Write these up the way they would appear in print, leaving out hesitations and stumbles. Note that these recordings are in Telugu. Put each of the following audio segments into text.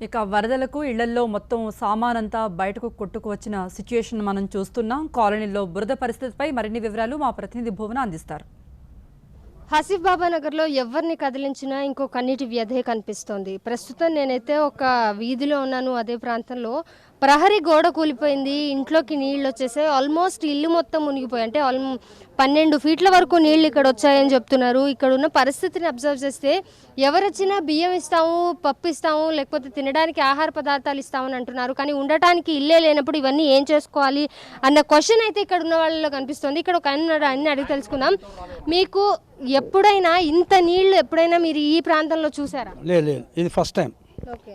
ఇక వరదలకు ఇళ్లల్లో మొత్తం సామానంతా బయటకు కొట్టుకు వచ్చిన సిచ్యుయేషన్ మనం చూస్తున్నాం. కాలనీలో బురద పరిస్థితిపై మరిన్ని వివరాలు మా ప్రతినిధి భువన అందిస్తారు. హఫీజ్ బాబా నగర్లో ఎవరిని కదిలించినా ఇంకో కన్నీటి వ్యధే కనిపిస్తోంది. ప్రస్తుతం నేనైతే ఒక వీధిలో ఉన్నాను. అదే ప్రాంతంలో ప్రహరీ గోడ కూలిపోయింది, ఇంట్లోకి నీళ్ళు వచ్చేసాయి. ఆల్మోస్ట్ ఇల్లు మొత్తం మునిగిపోయి, అంటే 12 ఫీట్ల వరకు నీళ్ళు ఇక్కడ వచ్చాయని చెప్తున్నారు. ఇక్కడ ఉన్న పరిస్థితిని అబ్జర్వ్ చేస్తే ఎవరొచ్చినా బియ్యం ఇస్తాము, పప్పు ఇస్తాము, లేకపోతే తినడానికి ఆహార పదార్థాలు ఇస్తామని అంటున్నారు. కానీ ఉండటానికి ఇల్లే లేనప్పుడు ఇవన్నీ ఏం చేసుకోవాలి అన్న క్వశ్చన్ అయితే ఇక్కడ ఉన్న వాళ్ళలో కనిపిస్తుంది. ఇక్కడ ఒక అన్ని అడిగి తెలుసుకుందాం. మీకు ఎప్పుడైనా ఇంత నీళ్లు ఎప్పుడైనా మీరు ఈ ప్రాంతంలో చూసారా? లేదు, ఇది ఫస్ట్ టైం.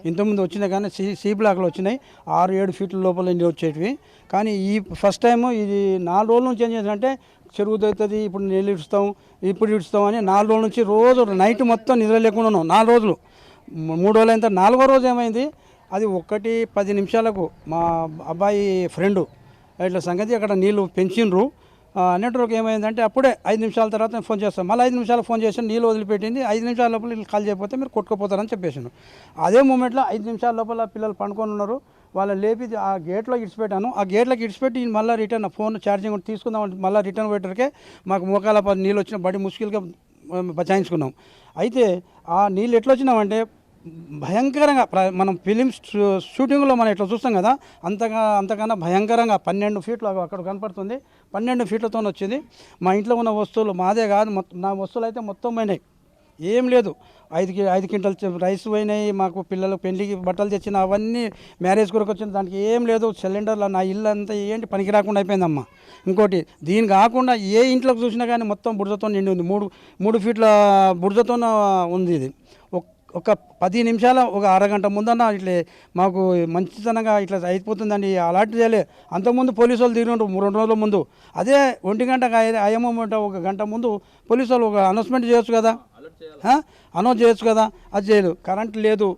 ఇంతకుముందు వచ్చినాయి కానీ సి బ్లాక్లో వచ్చినాయి, 6-7 ఫీట్ల లోపల నీళ్ళు వచ్చేటివి. కానీ ఈ ఫస్ట్ టైము ఇది 4 రోజుల నుంచి ఏం చేసిందంటే చెరువు అవుతుంది, ఇప్పుడు నీళ్ళు ఇడుస్తాం, ఇప్పుడు ఇడుస్తాం అని 4 రోజుల నుంచి రోజు నైట్ మొత్తం నిద్ర లేకుండా ఉన్నాం. 4 రోజులు, 3 రోజులు అయిన 4వ రోజు ఏమైంది, అది 1:10 నిమిషాలకు మా అబ్బాయి ఫ్రెండు ఇట్లా సంగతి అక్కడ నీళ్ళు పెంచిండ్రు. నెట్వర్క్ ఏమైందంటే అప్పుడే 5 నిమిషాల తర్వాత నేను ఫోన్ చేస్తాను. మళ్ళీ 5 నిమిషాలు ఫోన్ చేసి నీళ్ళు వదిలిపెట్టింది. 5 నిమిషాల లోపల వీళ్ళు కాల్ చేయకపోతే మీరు కొట్టుకుపోతారని చెప్పేసాను. అదే మూమెంట్లో 5 నిమిషాల లోపల పిల్లలు పండుకొని ఉన్నారు. వాళ్ళని లేపి ఆ గేట్లో ఇడిచిపెట్టాను. ఆ గేట్లోకి ఇడిచిపెట్టి మళ్ళీ రిటర్న్ ఫోన్ ఛార్జింగ్ తీసుకుందాం, మళ్ళీ రిటర్న్ పెట్టరికే మాకు మోకాల నీళ్ళు వచ్చిన బడి ముష్కిల్గా బచాయించుకున్నాం. అయితే ఆ నీళ్ళు ఎట్లా వచ్చినామంటే భయంకరంగా, మనం ఫిలిం షూటింగ్లో మనం ఇట్లా చూస్తాం కదా, అంతకన్నా భయంకరంగా 12 ఫీట్లు అక్కడ కనపడుతుంది. 12 ఫీట్లతో వచ్చింది. మా ఇంట్లో ఉన్న వస్తువులు మాదే కాదు, నా వస్తువులు అయితే మొత్తం పోయినాయి. ఏం లేదు, 5 క్వింటల్ రైస్ పోయినాయి. మాకు పిల్లలు పెళ్లికి బట్టలు తెచ్చిన అవన్నీ మ్యారేజ్ కొరకు వచ్చిన దానికి ఏం లేదు. సిలిండర్లో నా ఇల్లు అంతా ఏంటి పనికి రాకుండా అయిపోయిందమ్మా. ఇంకోటి దీని కాకుండా ఏ ఇంట్లోకి చూసినా కానీ మొత్తం బురదతో నిండి ఉంది. 3 ఫీట్ల బురదతో ఉంది. ఇది ఒక 10 నిమిషాల ఒక అరగంట ముందన్న ఇట్లా మాకు మంచితనంగా ఇట్లా అయిపోతుందండి, అలాంటి చేయలే. అంతకుముందు పోలీసు వాళ్ళు దిగినట్టు 2 రోజుల ముందు, అదే 1 గంటకు అయ్యమంట 1 గంట ముందు పోలీసు వాళ్ళు ఒక అనౌన్స్మెంట్ చేయొచ్చు కదా, అనౌన్స్ చేయొచ్చు కదా, అది చేయలేదు. కరెంట్ లేదు,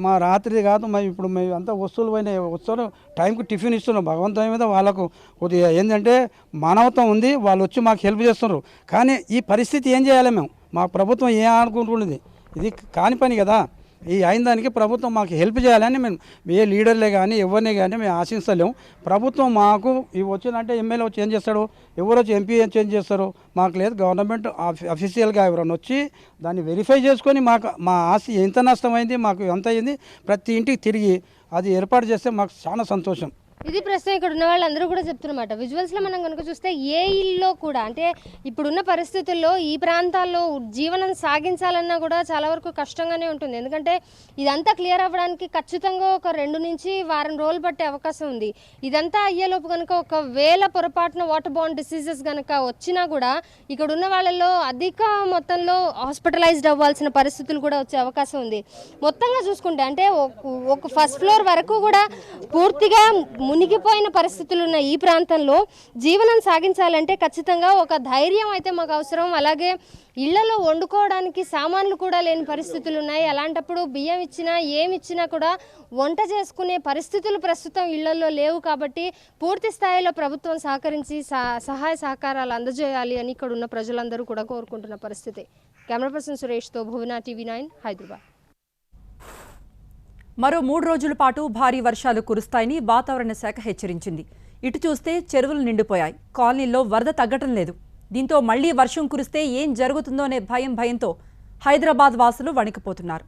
మా రాత్రి కాదు, ఇప్పుడు మేము అంతా వస్తువులు పోయినాయి. వస్తువులు టైంకి టిఫిన్ ఇస్తున్నాం. భగవంతుని మీద వాళ్ళకు కొద్దిగా ఏంటంటే మానవత్వం ఉంది, వాళ్ళు వచ్చి మాకు హెల్ప్ చేస్తున్నారు. కానీ ఈ పరిస్థితి ఏం చేయాలి మేము? మా ప్రభుత్వం ఏం అనుకుంటున్నది? ఇది కాని పని కదా. ఈ అయిన దానికి ప్రభుత్వం మాకు హెల్ప్ చేయాలని మేము ఏ లీడర్లే కానీ ఎవరిని కానీ మేము ఆశిస్తలేము. ప్రభుత్వం మాకు ఇవి వచ్చిందంటే ఎమ్మెల్యే వచ్చి ఏం చేస్తాడు, ఎవరు వచ్చి ఎంపీ చేంజ్ చేస్తారు, మాకు లేదు. గవర్నమెంట్ అఫీషియల్గా ఎవరైనా వచ్చి దాన్ని వెరిఫై చేసుకొని మాకు మా ఆస్తి ఎంత నష్టమైంది, మాకు ఎంత అయింది, ప్రతి ఇంటికి తిరిగి అది ఏర్పాటు చేస్తే మాకు చాలా సంతోషం. ఇది ప్రశ్న ఇక్కడ ఉన్న వాళ్ళందరూ కూడా చెప్తున్నమాట. విజువల్స్లో మనం కనుక చూస్తే ఏ ఇల్లు కూడా, అంటే ఇప్పుడున్న పరిస్థితుల్లో ఈ ప్రాంతాల్లో జీవనం సాగించాలన్నా కూడా చాలా వరకు కష్టంగానే ఉంటుంది. ఎందుకంటే ఇదంతా క్లియర్ అవ్వడానికి ఖచ్చితంగా ఒక 2 నుంచి వారం రోజులు పట్టే అవకాశం ఉంది. ఇదంతా అయ్యేలోపు కనుక ఒకవేళ పొరపాటున వాటర్ బోర్న్ డిసీజెస్ కనుక వచ్చినా కూడా ఇక్కడ ఉన్న వాళ్ళల్లో అధిక మొత్తంలో హాస్పిటలైజ్డ్ అవ్వాల్సిన పరిస్థితులు కూడా వచ్చే అవకాశం ఉంది. మొత్తంగా చూసుకుంటే అంటే ఒక ఫస్ట్ ఫ్లోర్ వరకు కూడా పూర్తిగా మునిగిపోయిన పరిస్థితులు ఉన్న ఈ ప్రాంతంలో జీవనం సాగించాలంటే ఖచ్చితంగా ఒక ధైర్యం అయితే మాకు అవసరం. అలాగే ఇళ్లలో వండుకోవడానికి సామాన్లు కూడా లేని పరిస్థితులు ఉన్నాయి. అలాంటప్పుడు బియ్యం ఇచ్చినా ఏమిచ్చినా కూడా వంట చేసుకునే పరిస్థితులు ప్రస్తుతం ఇళ్లలో లేవు. కాబట్టి పూర్తి స్థాయిలో ప్రభుత్వం సహకరించి సహాయ సహకారాలు అందజేయాలి అని ఇక్కడ ఉన్న ప్రజలందరూ కూడా కోరుకుంటున్న పరిస్థితి. కెమెరా పర్సన్ సురేష్తో భువన, TV9 హైదరాబాద్. మరో 3 రోజుల పాటు భారీ వర్షాలు కురుస్తాయని వాతావరణ శాఖ హెచ్చరించింది. ఇటు చూస్తే చెరువులు నిండిపోయాయి, కాలనీల్లో వరద తగ్గటం లేదు. దీంతో మళ్లీ వర్షం కురిస్తే ఏం జరుగుతుందో అనే భయంతో హైదరాబాద్ వాసులు వణికిపోతున్నారు.